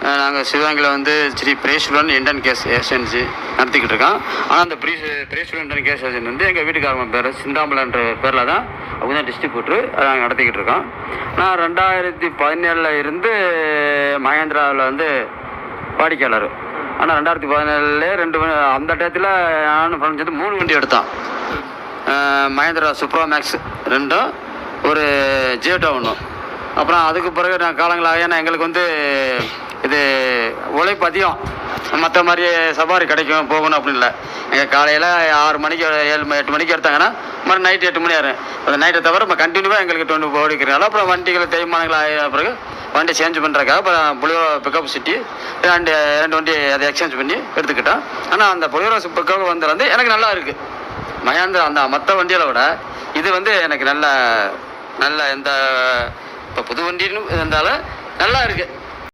நாங்கள் சிவகங்கையில் வந்து ஸ்ரீ பிரேஸ்வரன் இண்டியன் கேஸ் ஏஜென்சி நடத்திக்கிட்டு இருக்கோம். ஆனால் அந்த பிரேஸ்வரன் இண்டியன் கேஸ் ஏஜென்சி வந்து எங்கள் வீட்டுக்காரங்க பேர் சிந்தாமலன்ற பேரில் தான் அவங்க தான் டிஸ்ட்ரிபியூட்ரு. அதை நாங்கள் நடத்திக்கிட்டு இருக்கோம். நான் 2017 இருந்து மகேந்திராவில் வந்து வாடிக்கையாளர். ஆனால் 2017 அந்த டயத்தில் நானும் ஃப்ரெண்ட்ஸ் வந்து 3 வண்டி எடுத்தோம். மகேந்திரா சூப்பரா மேக்ஸ் 2, ஒரு ஜியோட்டோ 1. அப்புறம் அதுக்கு பிறகு நான் காலங்களாக ஏன்னா எங்களுக்கு வந்து இது உழைப்பு அதிகம். மற்ற மாதிரி சவாரி கிடைக்கும் போகணும் அப்படின்னு இல்லை. எங்கள் காலையில் 6 மணிக்கு 7-8 மணிக்கு எடுத்தாங்கன்னா மறு நைட்டு 8 மணி ஆயிரும். அந்த நைட்டை தவிர நம்ம கண்டினியூவாக எங்களுக்கு 20 ஓடிக்கிறனால அப்புறம் வண்டிகள் தேய்மானங்கள் ஆகிய பிறகு வண்டி சேஞ்ச் பண்ணுறக்காக அப்புறம் புலியோ பிக்கப் சிட்டி 2 வண்டி அதை எக்ஸ்சேஞ்ச் பண்ணி எடுத்துக்கிட்டோம். ஆனால் அந்த புலியோ பிக்கப் வந்து எனக்கு நல்லா இருக்குது. மகேந்திரா அந்த மற்ற வண்டிகளை விட இது வந்து எனக்கு நல்ல எந்த இப்போ புது வண்டின்னு இருந்தாலும் நல்லா இருக்குது.